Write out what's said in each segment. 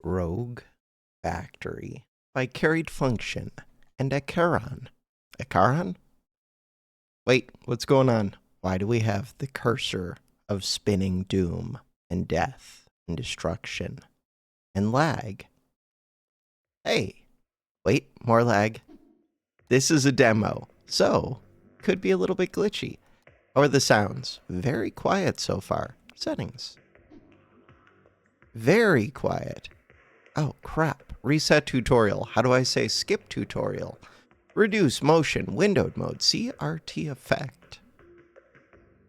Rogue Factory by Carried Function and Acheron. Acheron? Wait, what's going on? Why do we have the cursor of spinning doom and death and destruction and lag? Hey, wait, more lag. This is a demo, so could be a little bit glitchy. How are the sounds? Very quiet so far. Settings. Very quiet. Oh, crap. Reset tutorial. How do I say skip tutorial? Reduce motion, windowed mode, CRT effect.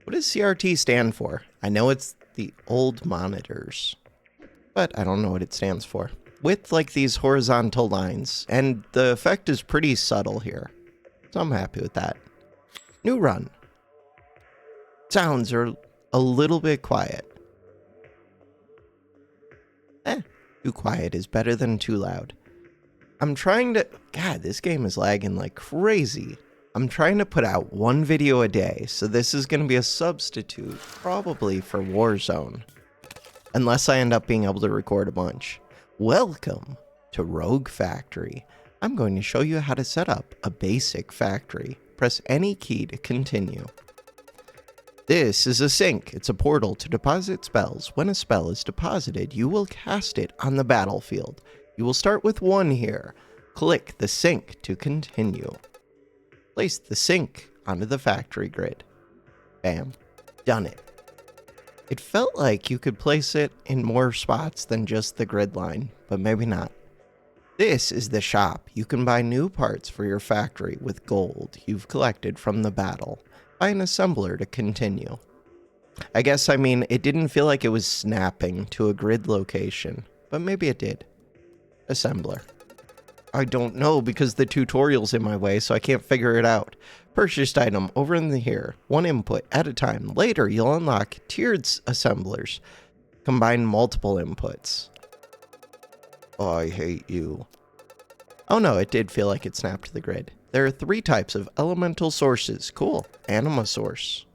What does CRT stand for? I know it's the old monitors, but I don't know what it stands for. With like these horizontal lines, and the effect is pretty subtle here, so I'm happy with that. New run. Sounds are a little bit quiet. Too quiet is better than too loud. I'm trying to... God, this game is lagging like crazy. I'm trying to put out one video a day, so this is going to be a substitute, probably for Warzone. Unless I end up being able to record a bunch. Welcome to Rogue Factory. I'm going to show you how to set up a basic factory. Press any key to continue. This is a sink. It's a portal to deposit spells. When a spell is deposited, you will cast it on the battlefield. You will start with 1 here. Click the sink to continue. Place the sink onto the factory grid. Bam. Done it. It felt like you could place it in more spots than just the grid line, but maybe not. This is the shop. You can buy new parts for your factory with gold you've collected from the battle. Buy an assembler to continue. I guess, it didn't feel like it was snapping to a grid location, but maybe it did. Assembler. I don't know because the tutorial's in my way, so I can't figure it out. Purchased item over in here. 1 input at a time. Later, you'll unlock tiered assemblers. Combine multiple inputs. Oh, I hate you. Oh no, it did feel like it snapped to the grid. There are 3 types of elemental sources. Cool. Anima source.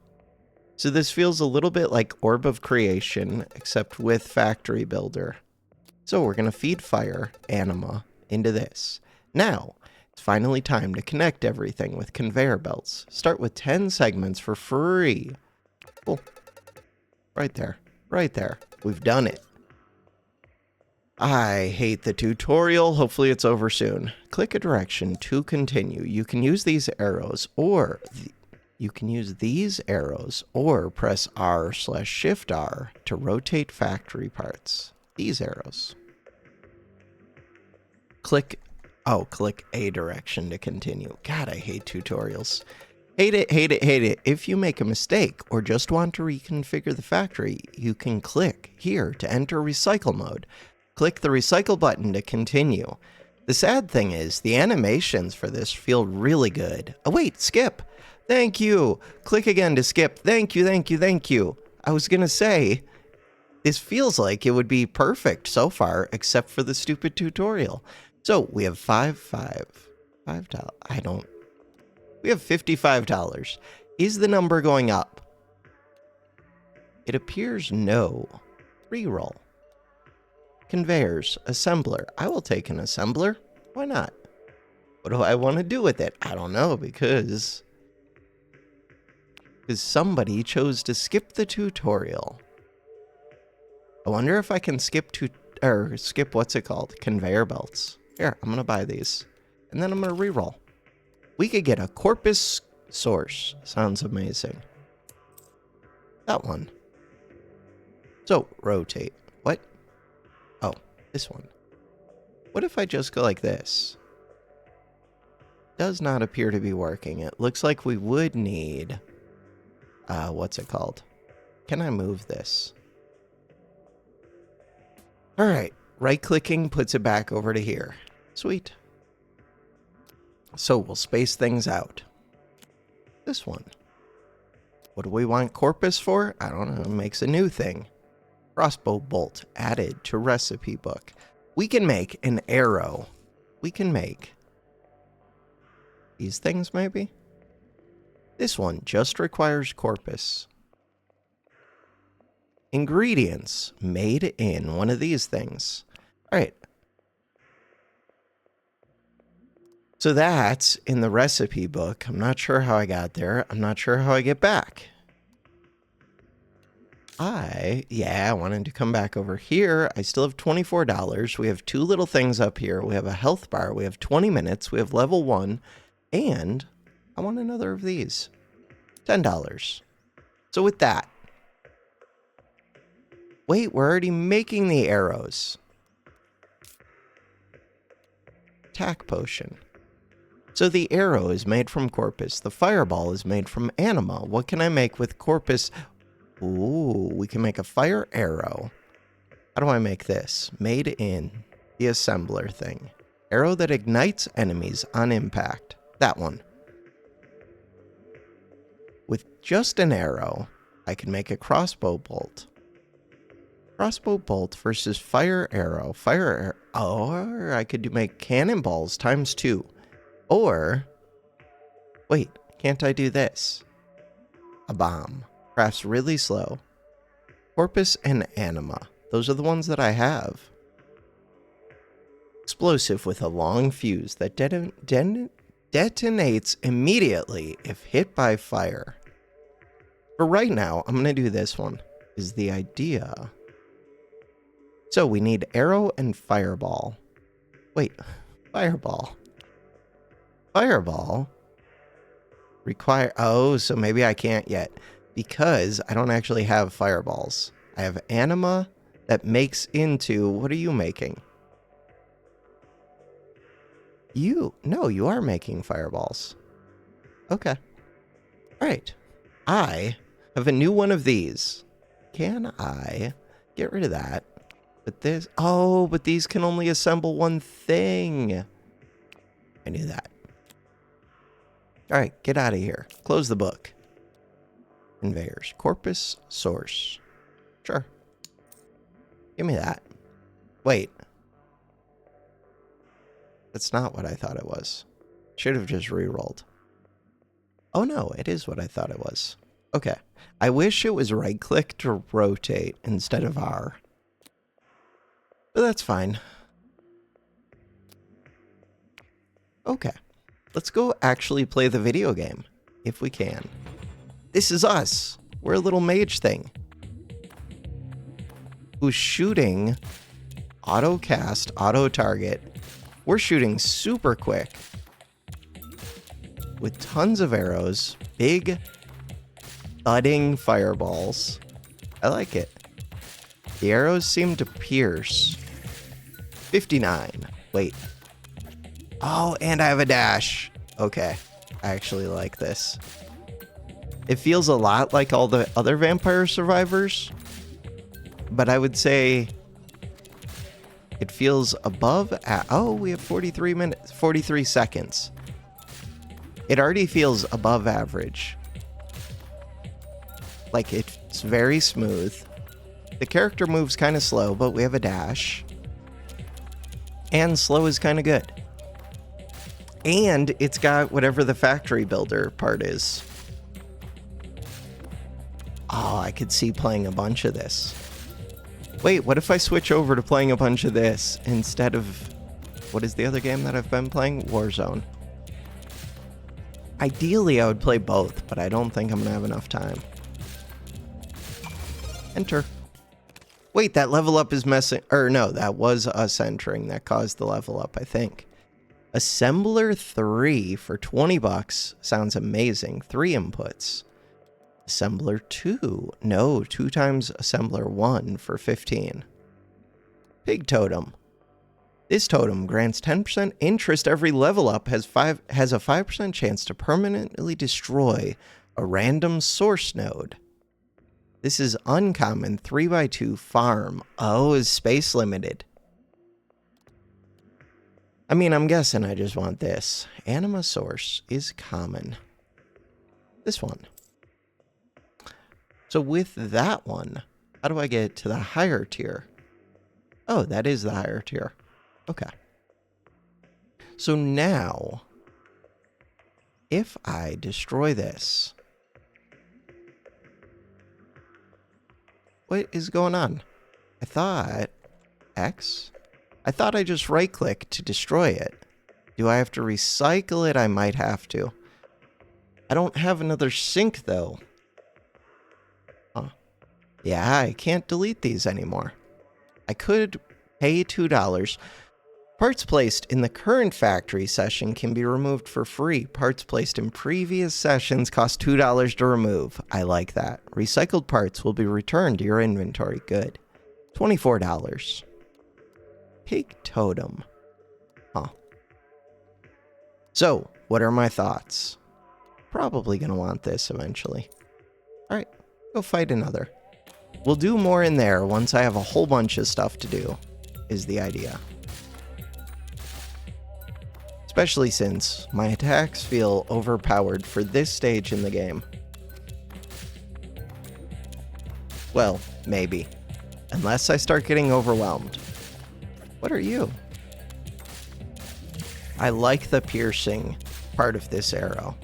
So this feels a little bit like Orb of Creation, except with Factory Builder. So we're going to feed fire, anima, into this. Now, it's finally time to connect everything with conveyor belts. Start with 10 segments for free. Cool. Right there. Right there. We've done it. I hate the tutorial. Hopefully it's over soon. Click a direction to continue. You can use these arrows or press R/Shift R to rotate factory parts. These arrows. Click a direction to continue. God, I hate tutorials. Hate it, hate it, hate it. If you make a mistake or just want to reconfigure the factory, you can click here to enter recycle mode. Click the recycle button to continue. The sad thing is, the animations for this feel really good. Oh wait, skip. Thank you. Click again to skip. Thank you, thank you, thank you. I was gonna say, this feels like it would be perfect so far, except for the stupid tutorial. So we have $5. We have $55. Is the number going up? It appears no. Reroll. Conveyors, assembler. I will take an assembler. Why not? What do I want to do with it? I don't know, because somebody chose to skip the tutorial. I wonder if I can skip what's it called? Conveyor belts. Here, I'm going to buy these. And then I'm going to reroll. We could get a corpus source. Sounds amazing. That one. So, rotate. What? Oh, this one. What if I just go like this? Does not appear to be working. It looks like we would need... what's it called? Can I move this? Alright, right-clicking puts it back over to here. Sweet. So we'll space things out. This one. What do we want corpus for? I don't know, it makes a new thing. Crossbow bolt added to recipe book. We can make an arrow. We can make these things maybe? This one just requires corpus. Ingredients made in one of these things. All right. So that's in the recipe book. I'm not sure how I got there. I'm not sure how I get back. I wanted to come back over here. I still have $24. We have two little things up here. We have a health bar. We have 20 minutes. We have level 1. And I want another of these. $10. So with that. Wait, we're already making the arrows. Attack potion. So the arrow is made from corpus. The fireball is made from anima. What can I make with corpus? Ooh, we can make a fire arrow. How do I make this? Made in the assembler thing. Arrow that ignites enemies on impact. That one. With just an arrow, I can make a crossbow bolt. Crossbow bolt versus fire arrow. Fire arrow. Or I could make cannonballs times 2. Or, wait, can't I do this? A bomb. Crafts really slow. Corpus and anima. Those are the ones that I have. Explosive with a long fuse that detonates immediately if hit by fire. For right now, I'm going to do this one, is the idea. So we need arrow and fireball. Wait, fireball. Fireball require... Oh, so maybe I can't yet. Because I don't actually have fireballs. I have anima that makes into... What are you making? No, you are making fireballs. Okay. Alright. I have a new one of these. Can I get rid of that? But this... Oh, but these can only assemble one thing. I knew that. Alright, get out of here. Close the book. Conveyors. Corpus source. Sure. Give me that. Wait. That's not what I thought it was. Should have just re-rolled. Oh no, it is what I thought it was. Okay. I wish it was right-click to rotate instead of R. But that's fine. Okay. Let's go actually play the video game, if we can. This is us. We're a little mage thing. Who's shooting auto cast, auto target. We're shooting super quick. With tons of arrows. Big thudding fireballs. I like it. The arrows seem to pierce. 59. Wait. Oh, and I have a dash. Okay. I actually like this. It feels a lot like all the other Vampire Survivors, but I would say it feels above. Oh, we have 43 seconds. It already feels above average. Like it's very smooth. The character moves kind of slow, but we have a dash. And slow is kind of good. And it's got whatever the factory builder part is. Oh, I could see playing a bunch of this. Wait, what if I switch over to playing a bunch of this instead of... What is the other game that I've been playing? Warzone. Ideally, I would play both, but I don't think I'm going to have enough time. Enter. Wait, that level up is messing... Or no, that was us entering. That caused the level up, I think. Assembler 3 for 20 bucks. Sounds amazing. 3 inputs. Assembler 2. No, 2 times Assembler 1 for 15. Pig Totem. This totem grants 10% interest every level up, has a 5% chance to permanently destroy a random source node. This is uncommon 3x2 farm. Oh, is space limited. I mean, I'm guessing I just want this. Anima source is common. This one. So with that one, how do I get to the higher tier? Oh, that is the higher tier. Okay. So now, if I destroy this, what is going on? I thought X. I thought I just right-click to destroy it. Do I have to recycle it? I might have to. I don't have another sink, though. Huh. Yeah, I can't delete these anymore. I could pay $2. Parts placed in the current factory session can be removed for free. Parts placed in previous sessions cost $2 to remove. I like that. Recycled parts will be returned to your inventory. Good. $24. Pig totem. Huh. So, what are my thoughts? Probably gonna want this eventually. Alright, go fight another. We'll do more in there once I have a whole bunch of stuff to do, is the idea. Especially since my attacks feel overpowered for this stage in the game. Well, maybe. Unless I start getting overwhelmed. What are you? I like the piercing part of this arrow.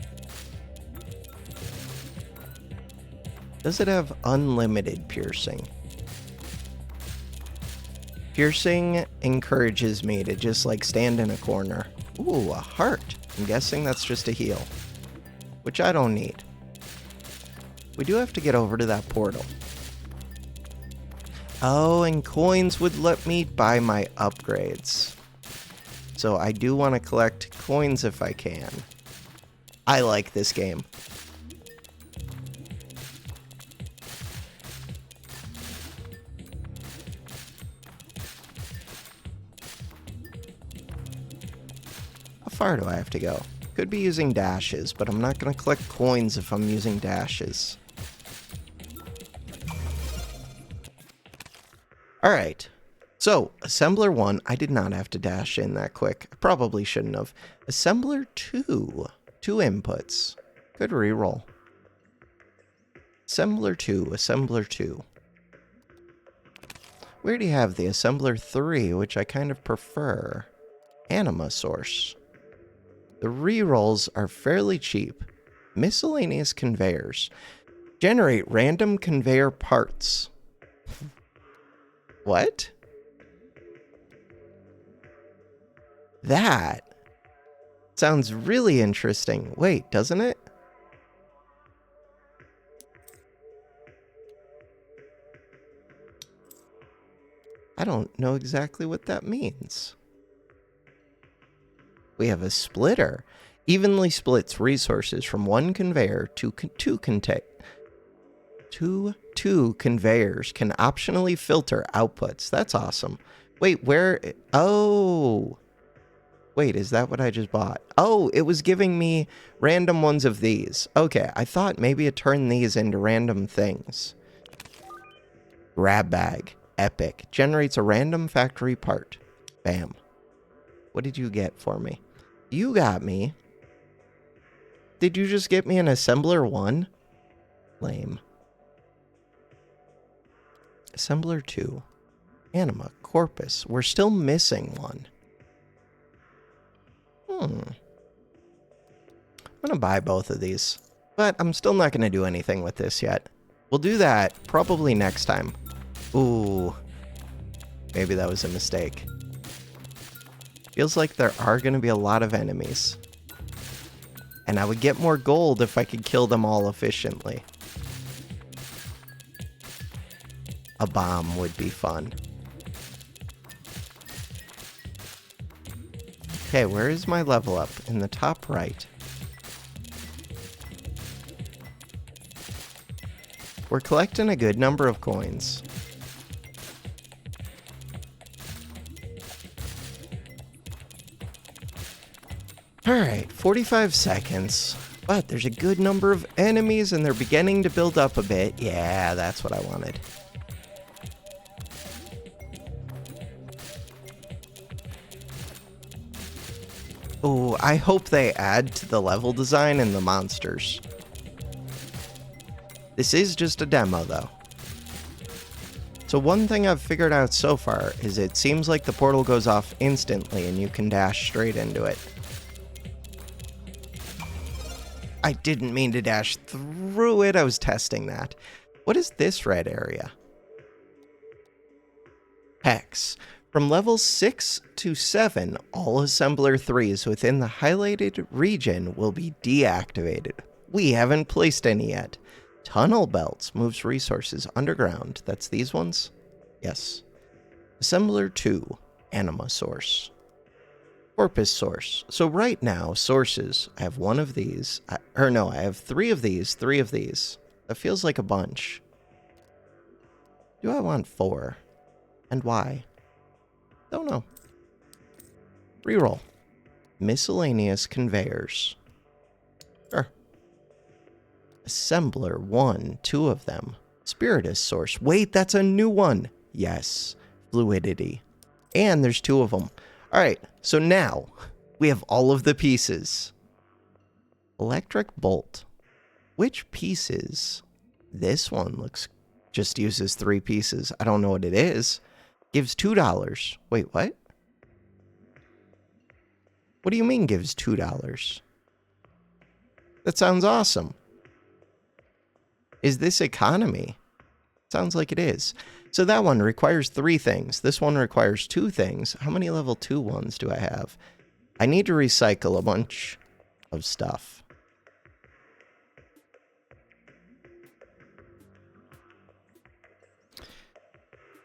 Does it have unlimited piercing? Piercing encourages me to just like stand in a corner. Ooh, a heart. I'm guessing that's just a heal. Which I don't need. We do have to get over to that portal. Oh, and coins would let me buy my upgrades. So I do want to collect coins if I can. I like this game. How far do I have to go? Could be using dashes, but I'm not going to collect coins if I'm using dashes. Alright, so Assembler 1, I did not have to dash in that quick. I probably shouldn't have. Assembler 2, 2 inputs. Good reroll. Assembler 2, Assembler 2. We already have the Assembler 3, which I kind of prefer. Anima Source. The rerolls are fairly cheap. Miscellaneous conveyors. Generate random conveyor parts. What? That sounds really interesting. Wait, doesn't it? I don't know exactly what that means. We have a splitter. Evenly splits resources from one conveyor to two conveyors can optionally filter outputs. That's awesome. Wait, where? Oh. Wait, is that what I just bought? Oh, it was giving me random ones of these. Okay, I thought maybe it turned these into random things. Grab bag. Epic. Generates a random factory part. Bam. What did you get for me? You got me. Did you just get me an Assembler 1? Lame. Assembler 2. Anima. Corpus. We're still missing one. I'm gonna buy both of these. But I'm still not gonna do anything with this yet. We'll do that probably next time. Ooh. Maybe that was a mistake. Feels like there are gonna be a lot of enemies. And I would get more gold if I could kill them all efficiently. A bomb would be fun. Okay, where is my level up? In the top right. We're collecting a good number of coins. Alright, 45 seconds. But there's a good number of enemies and they're beginning to build up a bit. Yeah, that's what I wanted. Oh, I hope they add to the level design and the monsters. This is just a demo, though. So one thing I've figured out so far is it seems like the portal goes off instantly and you can dash straight into it. I didn't mean to dash through it, I was testing that. What is this red area? Hex. From level 6 to 7, all Assembler 3s within the highlighted region will be deactivated. We haven't placed any yet. Tunnel Belts moves resources underground. That's these ones? Yes. Assembler 2, Anima Source. Corpus Source. So right now, sources, I have one of these. I have 3 of these, 3 of these. That feels like a bunch. Do I want 4? And why? Don't know. Reroll. Miscellaneous conveyors. Sure. Assembler 1, 2 of them. Spiritus Source. Wait, that's a new one. Yes. Fluidity. And there's 2 of them. Alright, so now we have all of the pieces. Electric Bolt. Which pieces? This one just uses 3 pieces. I don't know what it is. Gives $2. Wait, what? What do you mean gives $2? That sounds awesome. Is this economy? Sounds like it is. So that one requires 3 things. This one requires 2 things. How many level 2 ones do I have? I need to recycle a bunch of stuff.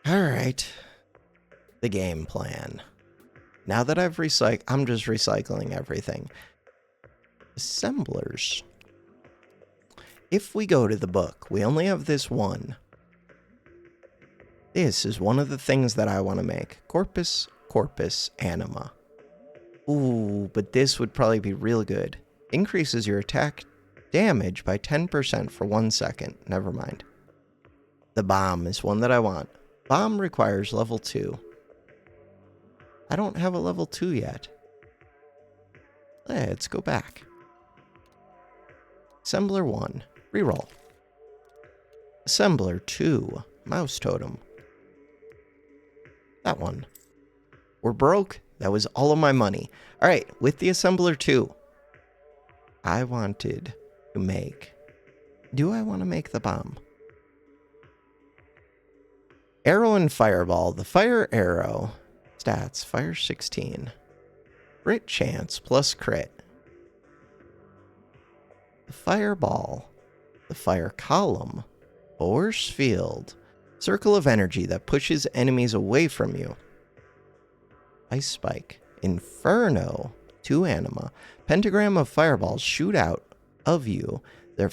All right. The game plan. Now that I've recycled, I'm just recycling everything. Assemblers. If we go to the book, we only have this one. This is one of the things that I want to make. Corpus, Anima. Ooh, but this would probably be real good. Increases your attack damage by 10% for 1 second. Never mind. The bomb is one that I want. Bomb requires level 2. I don't have a level 2 yet. Let's go back. Assembler 1. Reroll. Assembler 2. Mouse Totem. That one. We're broke. That was all of my money. Alright, with the Assembler 2, I wanted to make... Do I want to make the bomb? Arrow and Fireball. The Fire Arrow... Stats, Fire 16. Crit chance plus crit. The Fireball. The Fire Column. Force Field. Circle of energy that pushes enemies away from you. Ice Spike. Inferno. 2 Anima. Pentagram of fireballs shoot out of you. The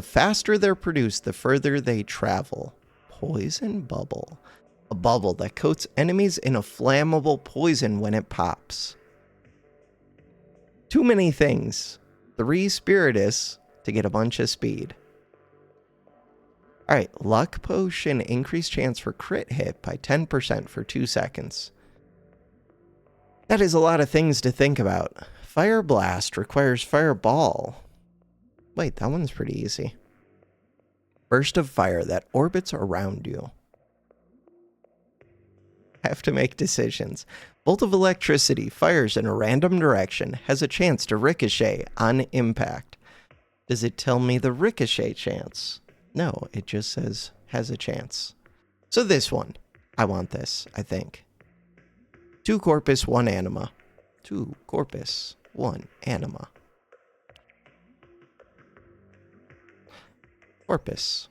faster they're produced, the further they travel. Poison Bubble. A bubble that coats enemies in a flammable poison when it pops. Too many things. 3 Spiritus to get a bunch of speed. Alright, Luck Potion. Increased chance for crit hit by 10% for 2 seconds. That is a lot of things to think about. Fire Blast requires Fireball. Wait, that one's pretty easy. Burst of fire that orbits around you. Have to make decisions. Bolt of electricity fires in a random direction, has a chance to ricochet on impact. Does it tell me the ricochet chance? No, it just says has a chance. So this one. I want this, I think. 2 Corpus, 1 Anima. 2 Corpus, 1 Anima. Corpus.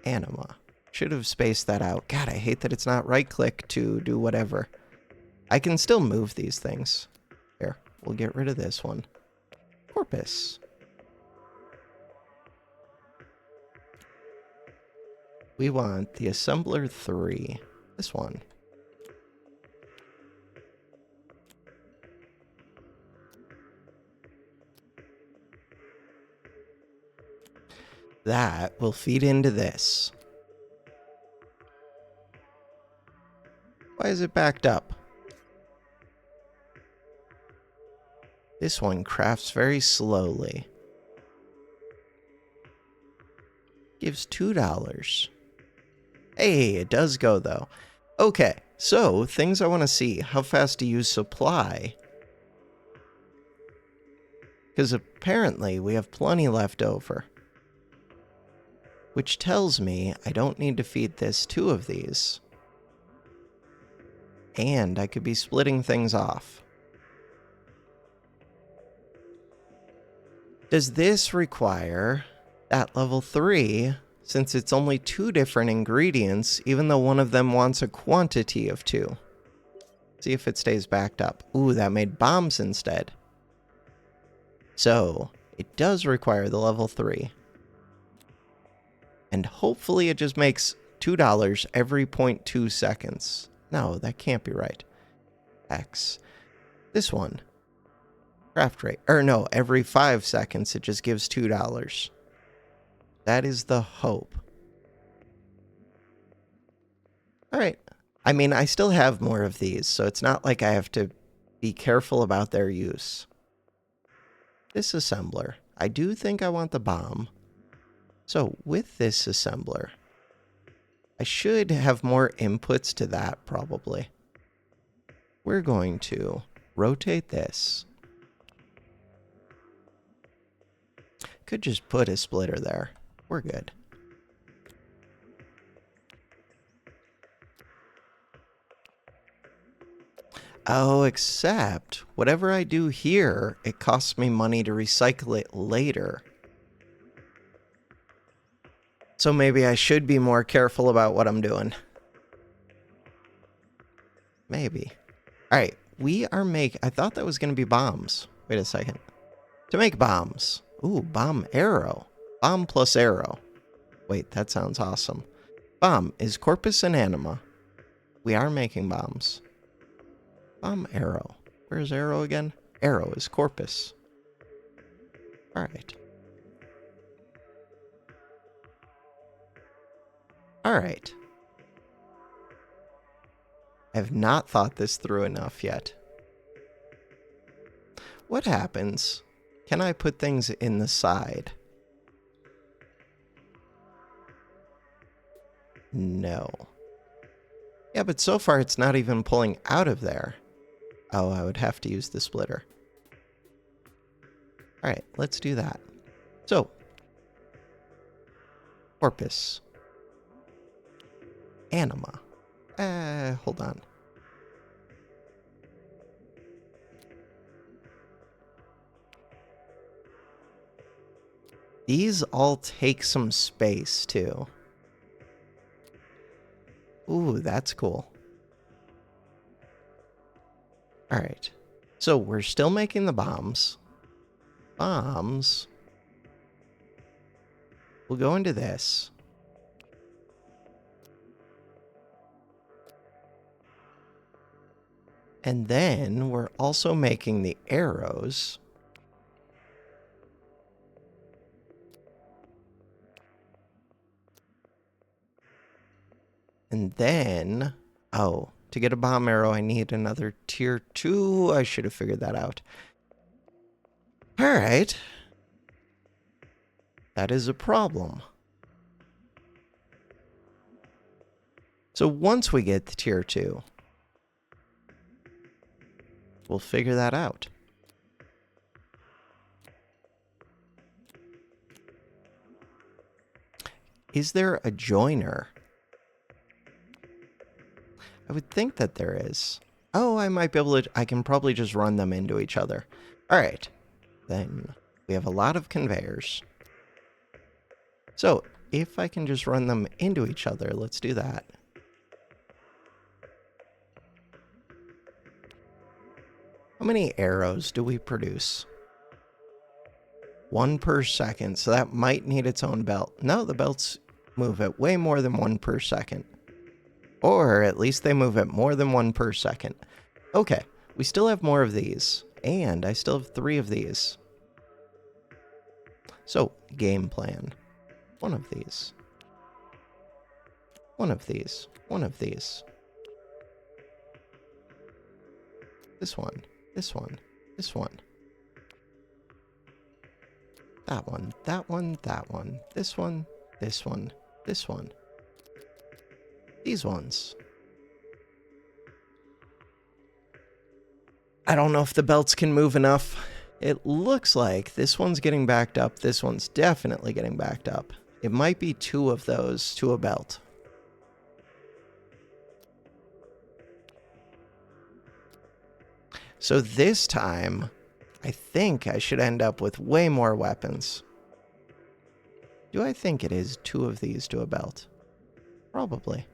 Anima. Should have spaced that out. God, I hate that it's not right-click to do whatever. I can still move these things. Here, we'll get rid of this one. Corpus. We want the Assembler 3. This one. That will feed into this. Why is it backed up? This one crafts very slowly. Gives $2. Hey, it does go though. Okay, so things I want to see. How fast to use supply. Because apparently we have plenty left over. which tells me I don't need to feed this 2 of these. And I could be splitting things off. Does this require that level 3, since it's only 2 different ingredients, even though one of them wants a quantity of 2? See if it stays backed up. Ooh, that made bombs instead. So, it does require the level 3. And hopefully it just makes $2 every 0.2 seconds. No, that can't be right. X. This one. Craft rate. Or no, every 5 seconds it just gives $2. That is the hope. Alright. I mean, I still have more of these, so it's not like I have to be careful about their use. This assembler. I do think I want the bomb. So, with this assembler, I should have more inputs to that, probably. We're going to rotate this. Could just put a splitter there. We're good. Oh, except whatever I do here, it costs me money to recycle it later. So maybe I should be more careful about what I'm doing. Maybe. Alright, we are I thought that was going to be bombs. Wait a second. To make bombs. Ooh, bomb arrow. Bomb plus arrow. Wait, that sounds awesome. Bomb is corpus and anima. We are making bombs. Bomb arrow. Where's arrow again? Arrow is corpus. Alright. Alright. I have not thought this through enough yet. What happens? Can I put things in the side? No. Yeah, but so far it's not even pulling out of there. Oh, I would have to use the splitter. Alright, let's do that. So, corpus. Anima. Hold on. These all take some space, too. Ooh, that's cool. Alright. So, we're still making the bombs. Bombs. We'll go into this. And then we're also making the arrows. And then, oh, to get a bomb arrow, I need another tier 2. I should have figured that out. All right. That is a problem. So once we get the tier 2, we'll figure that out. Is there a joiner? I would think that there is. Oh, I might be able to... I can probably just run them into each other. Alright. Then we have a lot of conveyors. So, if I can just run them into each other, let's do that. How many arrows do we produce? 1 per second, so that might need its own belt. No, the belts move at way more than 1 per second. Or at least they move at more than 1 per second. Okay, we still have more of these. And I still have 3 of these. So, game plan. 1 of these. 1 of these. 1 of these. This one. This one. This one. That one. That one. That one. This one. This one. This one. These ones. I don't know if the belts can move enough. It looks like this one's getting backed up. This one's definitely getting backed up. It might be 2 of those to a belt. So this time, I think I should end up with way more weapons. Do I think it is 2 of these to a belt? Probably.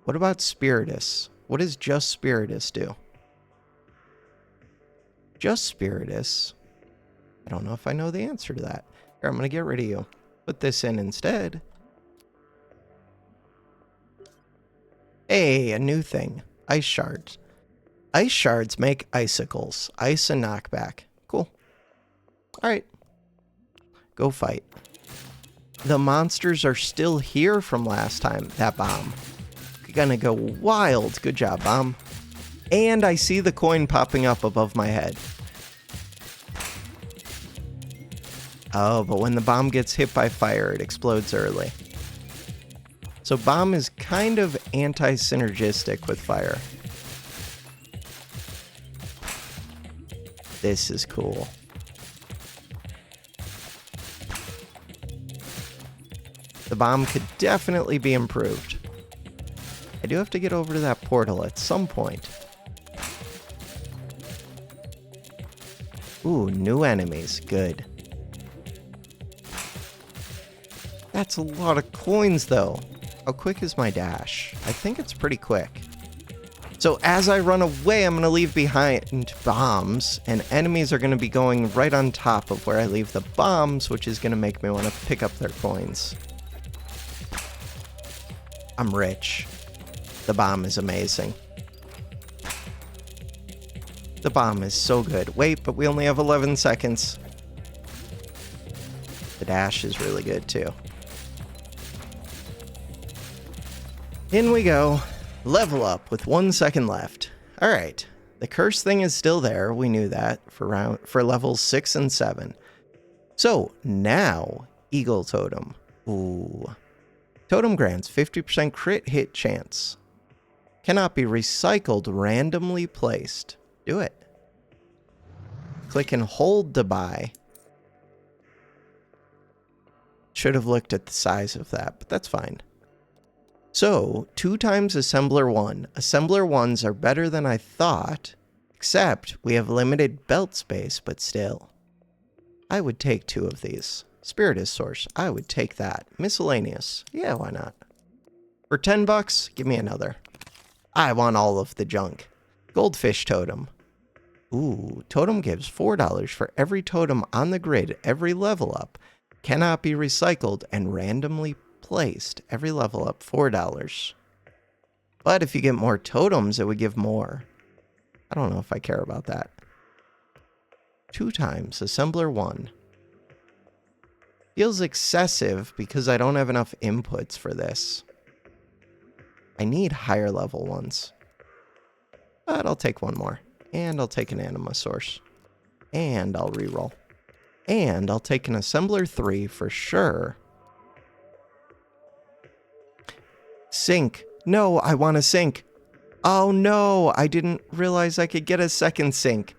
What about Spiritus? What does just Spiritus do? Just Spiritus. I don't know if I know the answer to that. Here, I'm going to get rid of you. Put this in instead. Hey, a new thing. Ice shards. Ice shards make icicles. Ice and knockback. Cool. Alright. Go fight. The monsters are still here from last time. That bomb. Gonna go wild. Good job, bomb. And I see the coin popping up above my head. Oh, but when the bomb gets hit by fire, it explodes early. So bomb is kind of anti-synergistic with fire. This is cool. The bomb could definitely be improved. I do have to get over to that portal at some point. Ooh, new enemies. Good. That's a lot of coins, though. How quick is my dash? I think it's pretty quick. So as I run away, I'm going to leave behind bombs, and enemies are going to be going right on top of where I leave the bombs, which is going to make me want to pick up their coins. I'm rich. The bomb is amazing. The bomb is so good. Wait, but we only have 11 seconds. The dash is really good, too. In we go. Level up with 1 second left. All right. The curse thing is still there. We knew that for levels 6 and 7. So now, Eagle Totem. Ooh. Totem grants 50% crit hit chance. Cannot be recycled, randomly placed. Do it. Click and hold to buy. Should have looked at the size of that, but that's fine. So, 2 times Assembler 1. Assembler 1s are better than I thought, except we have limited belt space, but still. I would take 2 of these. Spiritus Source, I would take that. Miscellaneous, yeah, why not? For $10, give me another. I want all of the junk. Goldfish Totem. Ooh, Totem gives $4 for every totem on the grid, every level up. Cannot be recycled and randomly placed. Every level up, $4. But if you get more totems, it would give more. I don't know if I care about that. 2 times Assembler 1. Feels excessive because I don't have enough inputs for this. I need higher level ones. But I'll take 1 more. And I'll take an Anima Source. And I'll reroll. And I'll take an Assembler 3 for sure. Sink. No, I want a sink. Oh no, I didn't realize I could get a second sink.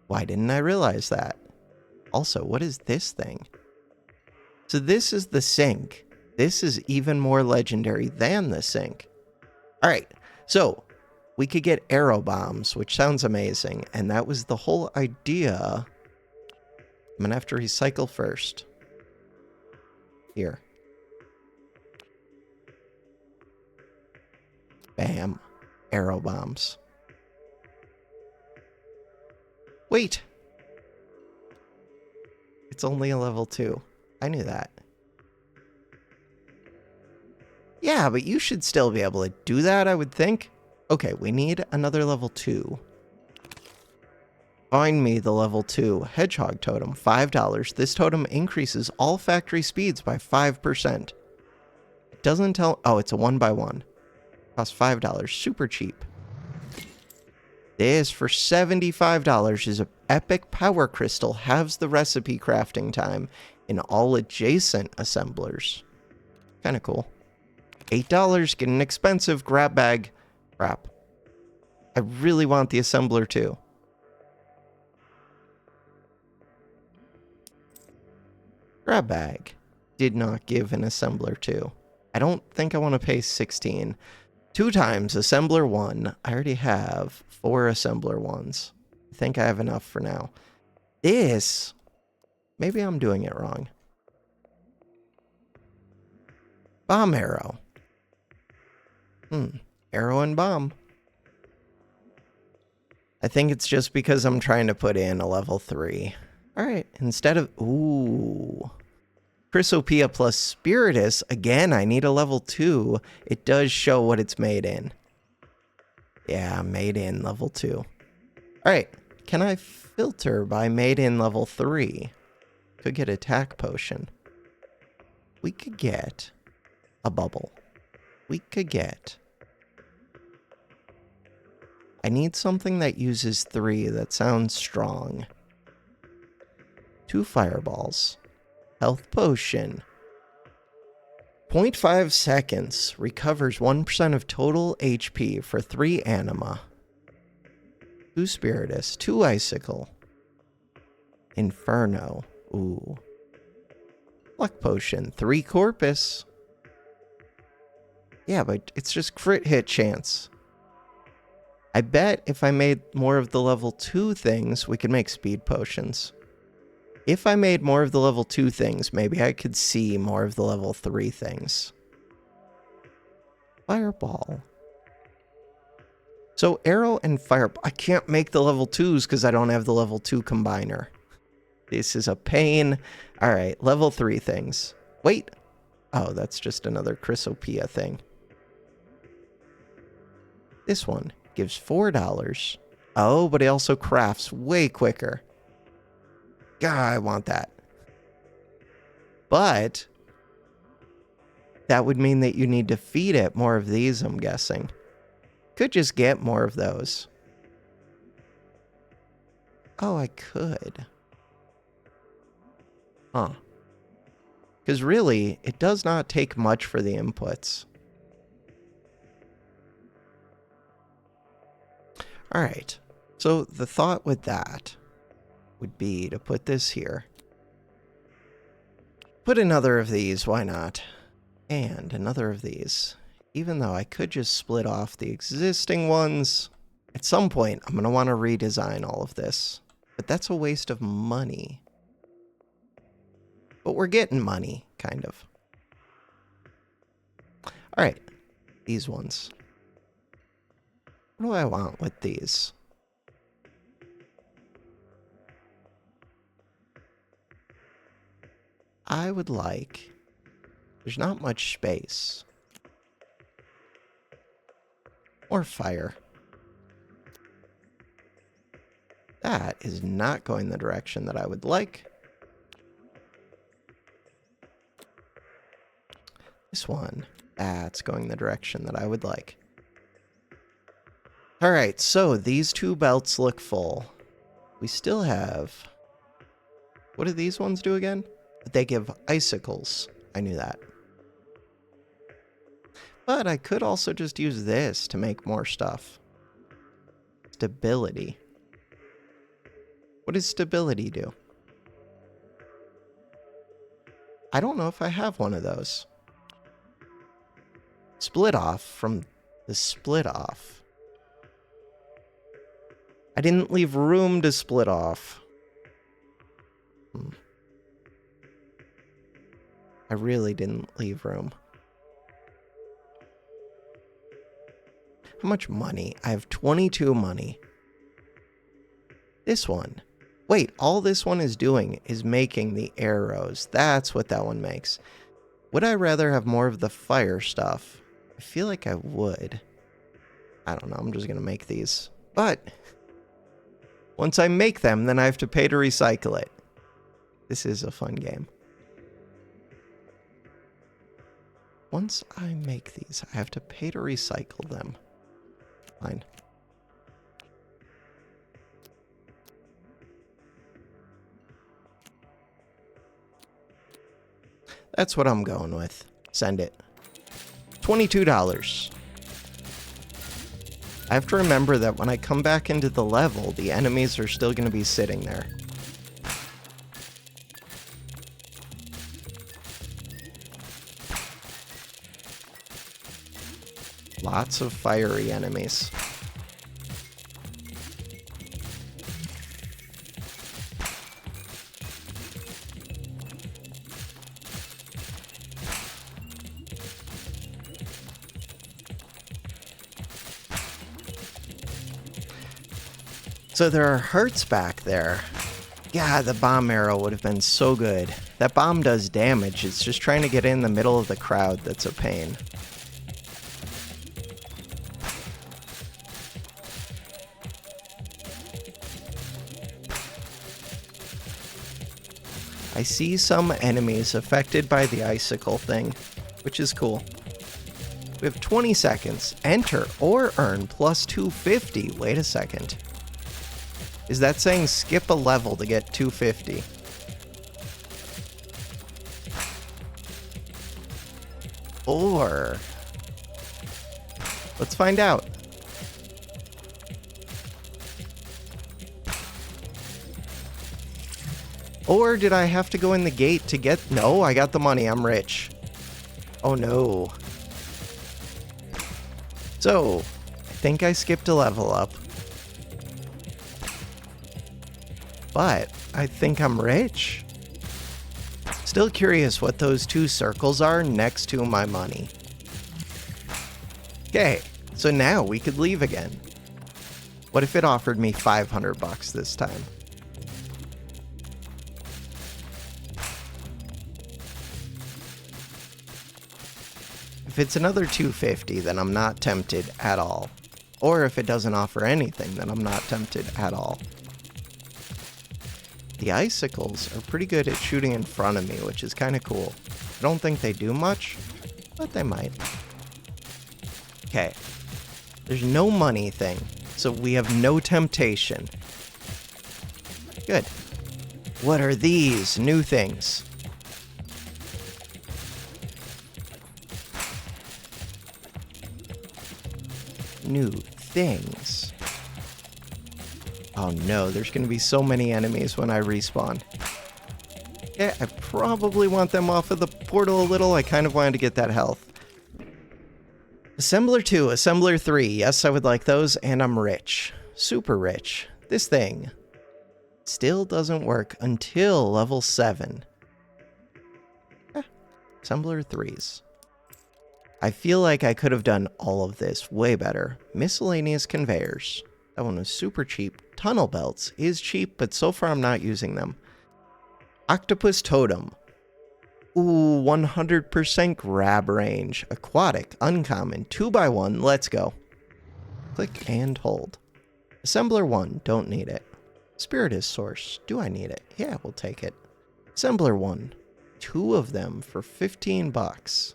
Why didn't I realize that? Also, what is this thing? So this is the sink. This is even more legendary than the sink. All right, so we could get arrow bombs, which sounds amazing. And that was the whole idea. I'm going to have to recycle first. Here. Bam. Arrow bombs. Wait. It's only a level 2. I knew that. Yeah, but you should still be able to do that, I would think. Okay, we need another level 2. Find me the level 2 Hedgehog Totem, $5. This totem increases all factory speeds by 5%. It doesn't tell... Oh, it's a 1x1. Costs $5. Super cheap. This, for $75, is an epic power crystal. Halves the recipe crafting time in all adjacent assemblers. Kind of cool. $8, get an expensive grab bag. Crap. I really want the assembler too. Grab bag. Did not give an assembler 2. I don't think I want to pay 16. 2 times assembler 1. I already have 4 assembler 1s. I think I have enough for now. This, maybe I'm doing it wrong. Bomb arrow. Arrow and bomb. I think it's just because I'm trying to put in a level 3. Alright, instead of... Ooh. Chrysopia plus Spiritus. Again, I need a level 2. It does show what it's made in. Yeah, made in level 2. Alright, can I filter by made in level 3? Could get attack potion. We could get a bubble. We could get... I need something that uses 3 that sounds strong. 2 fireballs. Health potion. 0.5 seconds. Recovers 1% of total HP for 3 anima. 2 spiritus. 2 icicle. Inferno. Ooh. Luck potion. 3 corpus. Yeah, but it's just crit hit chance. I bet if I made more of the level 2 things, we could make speed potions. If I made more of the level 2 things, maybe I could see more of the level 3 things. Fireball. So arrow and fireball. I can't make the level 2s because I don't have the level 2 combiner. This is a pain. Alright, level 3 things. Wait. Oh, that's just another Chrysopia thing. This one gives $4. Oh, but it also crafts way quicker. God, I want that. But that would mean that you need to feed it more of these, I'm guessing. Could just get more of those. Oh, I could. Huh. Because really, it does not take much for the inputs. Alright, so the thought with that would be to put this here. Put another of these, why not? And another of these. Even though I could just split off the existing ones. At some point, I'm going to want to redesign all of this. But that's a waste of money. But we're getting money, kind of. Alright, these ones. What do I want with these? I would like... There's not much space. Or fire. That is not going the direction that I would like. This one, that's going the direction that I would like. Alright, so these 2 belts look full. We still have... What do these ones do again? They give icicles. I knew that. But I could also just use this to make more stuff. Stability. What does stability do? I don't know if I have one of those. Split off from the split off. I didn't leave room to split off. I really didn't leave room. How much money? I have 22 money. This one. Wait, all this one is doing is making the arrows. That's what that one makes. Would I rather have more of the fire stuff? I feel like I would. I don't know, I'm just gonna make these. But once I make them, then I have to pay to recycle it. This is a fun game. Once I make these, I have to pay to recycle them. Fine. That's what I'm going with. Send it. $22. I have to remember that when I come back into the level, the enemies are still going to be sitting there. Lots of fiery enemies. So there are hearts back there. Yeah, the bomb arrow would have been so good. That bomb does damage. It's just trying to get in the middle of the crowd that's a pain. I see some enemies affected by the icicle thing, which is cool. We have 20 seconds. Enter or earn plus 250. Wait a second. Is that saying skip a level to get 250? Or... let's find out. Or did I have to go in the gate to get... no, I got the money. I'm rich. Oh no. So, I think I skipped a level up. But I think I'm rich. Still curious what those two circles are next to my money. Okay, so now we could leave again. What if it offered me 500 bucks this time? If it's another 250, then I'm not tempted at all. Or if it doesn't offer anything, then I'm not tempted at all. The icicles are pretty good at shooting in front of me, which is kind of cool. I don't think they do much, but they might. Okay. There's no money thing, so we have no temptation. Good. What are these new things? New things. Oh no, there's going to be so many enemies when I respawn. Yeah, I probably want them off of the portal a little. I kind of wanted to get that health. Assembler 2, Assembler 3. Yes, I would like those, and I'm rich. Super rich. This thing still doesn't work until level 7. Assembler 3s. I feel like I could have done all of this way better. Miscellaneous conveyors. That one was super cheap. Tunnel belts is cheap, but so far I'm not using them. Octopus totem. Ooh, 100% grab range. Aquatic, uncommon, 2x1, let's go. Click and hold. Assembler 1, don't need it. Spiritist source, do I need it? Yeah, we'll take it. Assembler 1, 2 of them for 15 bucks.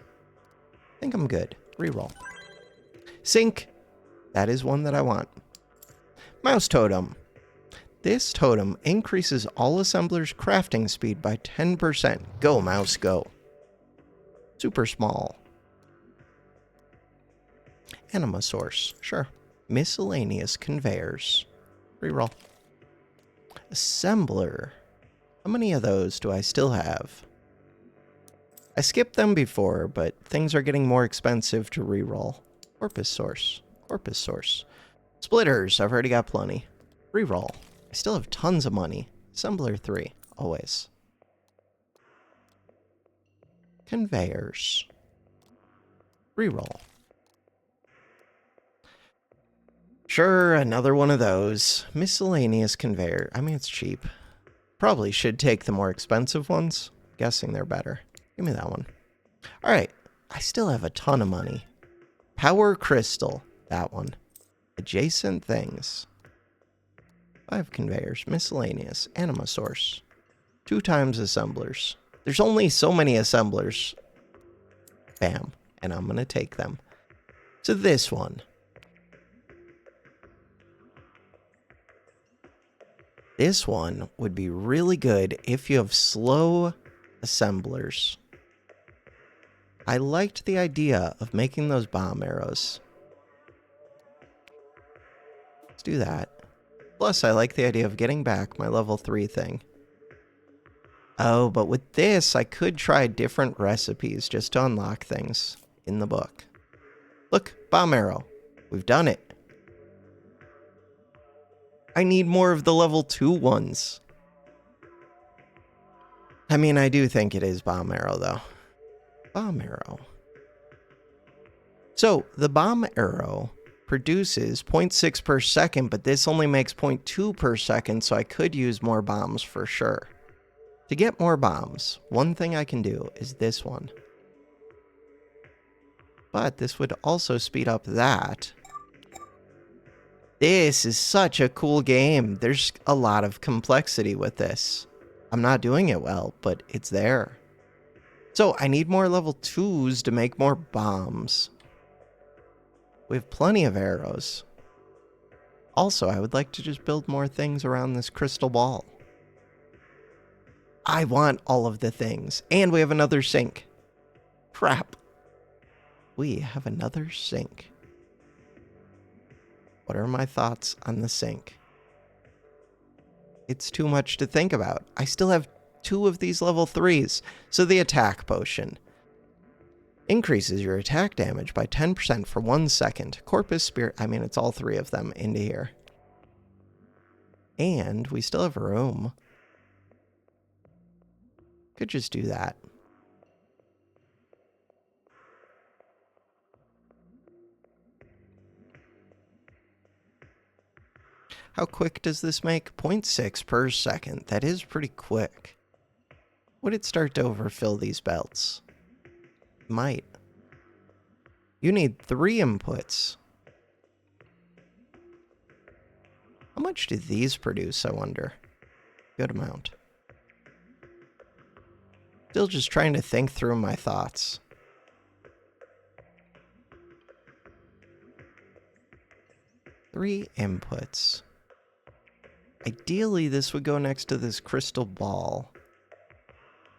I think I'm good. Reroll. Sync, that is one that I want. Mouse totem. This totem increases all assemblers' crafting speed by 10%. Go, mouse, go. Super small. Anima source. Sure. Miscellaneous conveyors. Reroll. Assembler. How many of those do I still have? I skipped them before, but things are getting more expensive to reroll. Corpus source. Corpus source. Splitters, I've already got plenty. Reroll. I still have tons of money. Assembler 3, always. Conveyors. Reroll. Sure, another one of those. Miscellaneous conveyor. I mean, it's cheap. Probably should take the more expensive ones. Guessing they're better. Give me that one. Alright, I still have a ton of money. Power crystal. That one. Adjacent things. 5 conveyors. Miscellaneous. Anima source. 2 times assemblers. There's only so many assemblers. Bam. And I'm going to take them. So this one. This one would be really good if you have slow assemblers. I liked the idea of making those bomb arrows. Let's do that. Plus, I like the idea of getting back my level 3 thing. Oh, but with this, I could try different recipes just to unlock things in the book. Look, bomb arrow. We've done it. I need more of the level 2 ones. I mean, I do think it is bomb arrow, though. Bomb arrow. So, the bomb arrow produces 0.6 per second, but this only makes 0.2 per second, so I could use more bombs for sure. To get more bombs, one thing I can do is this one. But this would also speed up that. This is such a cool game. There's a lot of complexity with this. I'm not doing it well, but it's there. So I need more level 2s to make more bombs. We have plenty of arrows. Also, I would like to just build more things around this crystal ball. I want all of the things. And we have another sink. Crap. We have another sink. What are my thoughts on the sink? It's too much to think about. I still have 2 of these level 3s. So the attack potion increases your attack damage by 10% for 1 second. Corpus Spirit, I mean, it's all 3 of them into here. And we still have room. Could just do that. How quick does this make? 0.6 per second. That is pretty quick. Would it start to overfill these belts? Might. You need 3 inputs. How much do these produce, I wonder? Good amount. Still just trying to think through my thoughts. Three inputs. Ideally, this would go next to this crystal ball.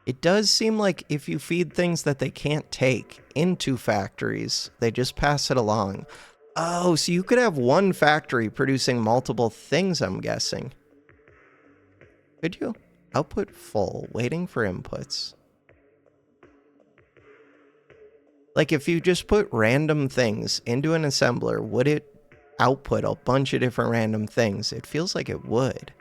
It does seem like if you feed things that they can't take into factories, they just pass it along. Oh, so you could have one factory producing multiple things, I'm guessing. Could you? Output full, waiting for inputs. Like if you just put random things into an assembler, would it output a bunch of different random things? It feels like it would.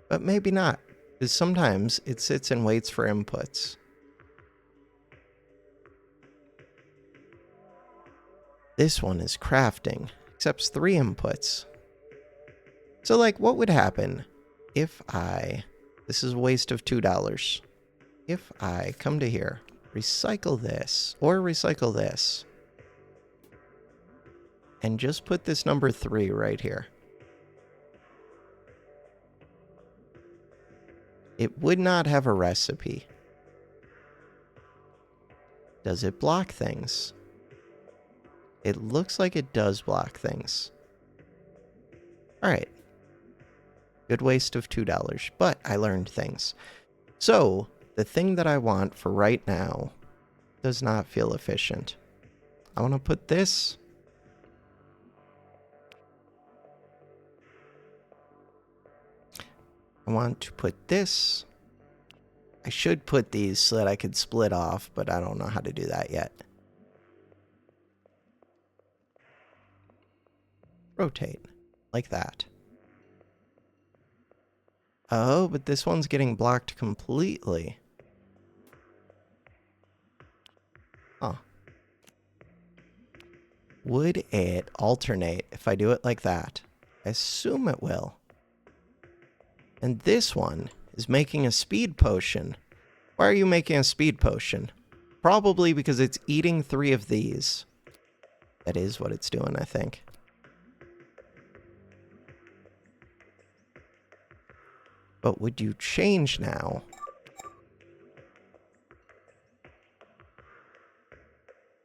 But maybe not, because sometimes it sits and waits for inputs. This one is crafting, accepts 3 inputs. So like, what would happen if this is a waste of $2. If I come to here, recycle this, or recycle this, and just put this number 3 right here. It would not have a recipe. Does it block things? It looks like it does block things. Alright. Good waste of $2, but I learned things. So, the thing that I want for right now does not feel efficient. I want to put this. I want to put this. I should put these so that I could split off, but I don't know how to do that yet. Rotate, like that. Oh, but this one's getting blocked completely. Huh. Would it alternate if I do it like that? I assume it will. And this one is making a speed potion. Why are you making a speed potion? Probably because it's eating 3 of these. That is what it's doing, I think. But would you change now?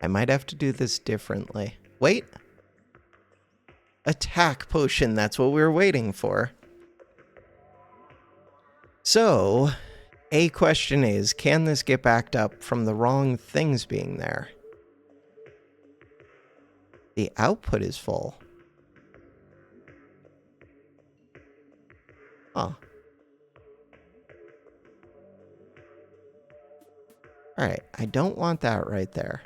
I might have to do this differently. Wait. Attack potion, that's what we were waiting for. So, a question is, can this get backed up from the wrong things being there? The output is full. Huh. Alright, I don't want that right there.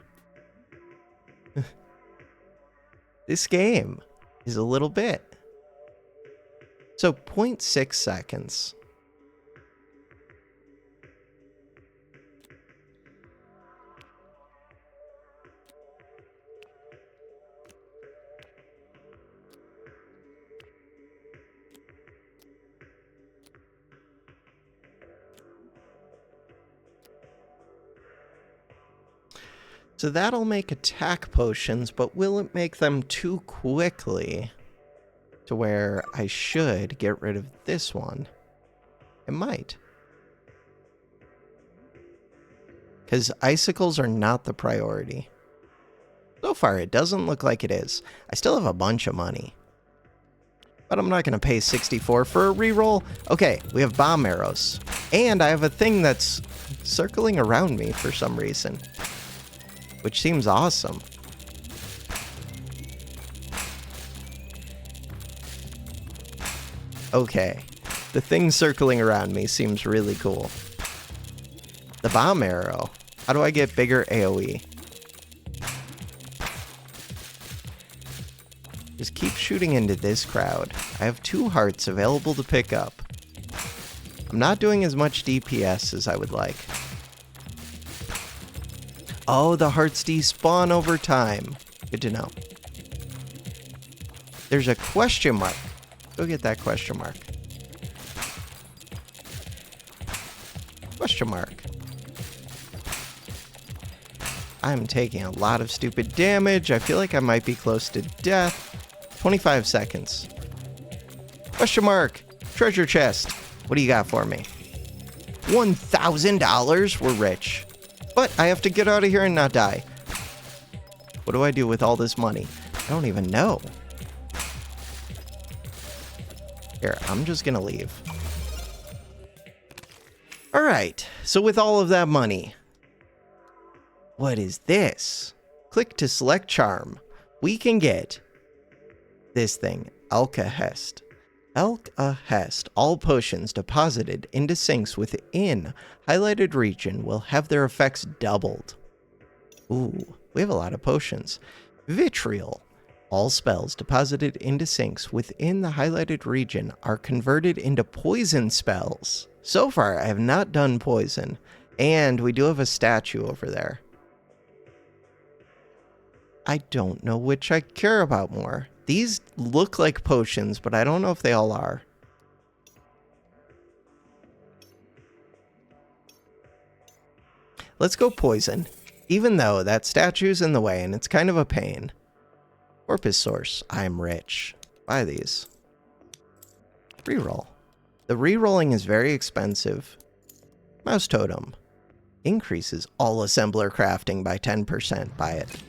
This game is a little bit. So 0.6 seconds. So that'll make attack potions, but will it make them too quickly to where I should get rid of this one? It might. Because icicles are not the priority. So far, it doesn't look like it is. I still have a bunch of money. But I'm not going to pay 64 for a reroll. Okay, we have bomb arrows. And I have a thing that's circling around me for some reason. Which seems awesome. Okay, the thing circling around me seems really cool. The bomb arrow. How do I get bigger AoE? Just keep shooting into this crowd. I have 2 hearts available to pick up. I'm not doing as much DPS as I would like. Oh, the hearts despawn over time. Good to know. There's a question mark. Go get that question mark. Question mark. I'm taking a lot of stupid damage. I feel like I might be close to death. 25 seconds. Question mark. Treasure chest. What do you got for me? $1,000? We're rich. But I have to get out of here and not die. What do I do with all this money? I don't even know. Here, I'm just gonna leave. Alright, so with all of that money, what is this? Click to select charm. We can get this thing, Alkahest. Alkahest. All potions deposited into sinks within highlighted region will have their effects doubled. Ooh, we have a lot of potions. Vitriol. All spells deposited into sinks within the highlighted region are converted into poison spells. So far, I have not done poison, and we do have a statue over there. I don't know which I care about more. These look like potions, but I don't know if they all are. Let's go poison, even though that statue's in the way and it's kind of a pain. Corpus source. I'm rich. Buy these. Reroll. The rerolling is very expensive. Mouse totem. Increases all assembler crafting by 10%. Buy it.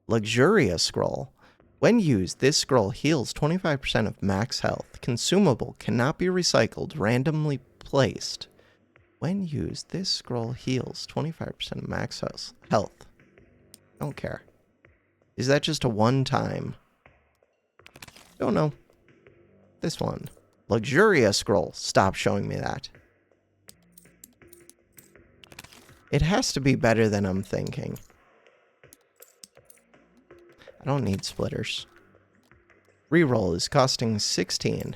Luxuria scroll. When used, this scroll heals 25% of max health. Consumable cannot be recycled, randomly placed. When used, this scroll heals 25% of max health. Don't care. Is that just a one-time? Don't know. This one. Luxuria scroll. Stop showing me that. It has to be better than I'm thinking. I don't need splitters. Reroll is costing 16.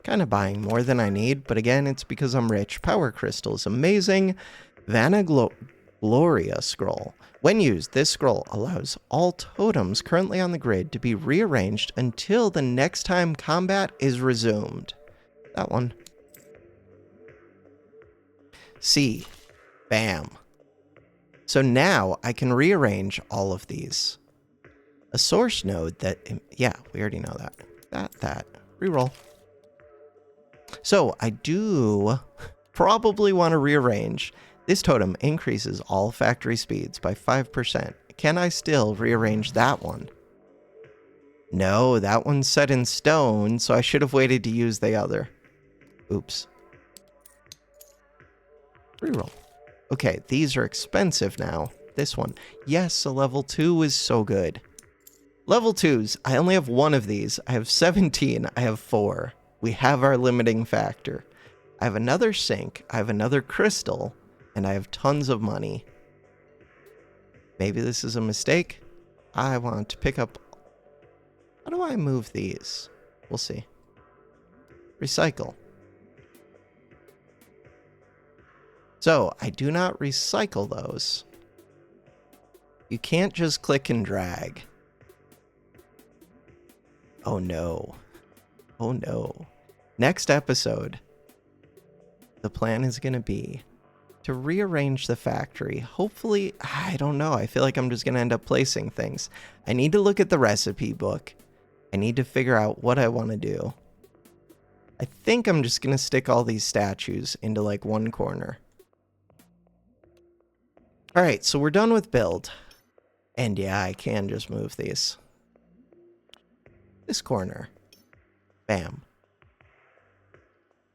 Kind of buying more than I need, but again, it's because I'm rich. Power crystal is amazing. Vanagloria scroll. When used, this scroll allows all totems currently on the grid to be rearranged until the next time combat is resumed. That one. C. Bam. So now I can rearrange all of these. A source node that, yeah, we already know that. That. Reroll. So I do probably want to rearrange. This totem increases all factory speeds by 5%. Can I still rearrange that one? No, that one's set in stone, so I should have waited to use the other. Oops. Reroll. Okay, these are expensive now. This one. Yes, a level 2 is so good. Level 2s. I only have one of these. I have 17. I have 4. We have our limiting factor. I have another sink, I have another crystal, and I have tons of money. Maybe this is a mistake. I want to pick up... How do I move these? We'll see. Recycle. So, I do not recycle those. You can't just click and drag. Oh no. Oh no. Next episode, the plan is going to be to rearrange the factory. Hopefully, I don't know. I feel like I'm just going to end up placing things. I need to look at the recipe book. I need to figure out what I want to do. I think I'm just going to stick all these statues into like one corner. All right, so we're done with build. And yeah, I can just move these. This corner. Bam.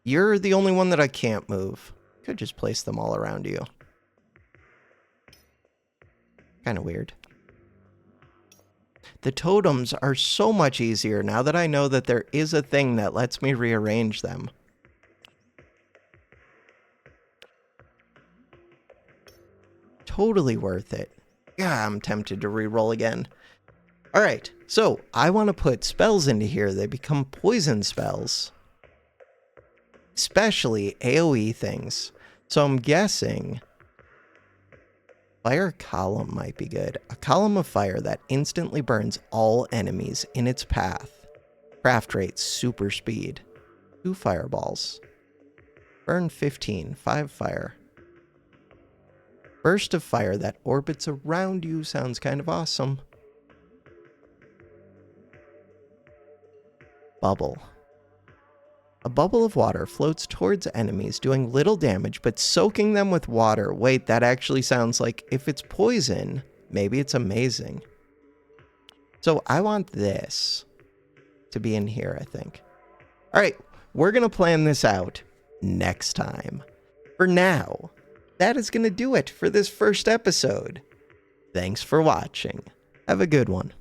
You're the only one that I can't move. Could just place them all around you. Kind of weird. The totems are so much easier now that I know that there is a thing that lets me rearrange them. Totally worth it. Yeah, I'm tempted to reroll again. Alright, so I want to put spells into here. They become poison spells. Especially AoE things. So I'm guessing fire column might be good. A column of fire that instantly burns all enemies in its path. Craft rate super speed. 2 fireballs. Burn 15. 5 fire. Burst of fire that orbits around you sounds kind of awesome. Bubble. A bubble of water floats towards enemies, doing little damage, but soaking them with water. Wait, that actually sounds like if it's poison, maybe it's amazing. So I want this to be in here, I think. All right, we're going to plan this out next time. For now, that is going to do it for this first episode. Thanks for watching. Have a good one.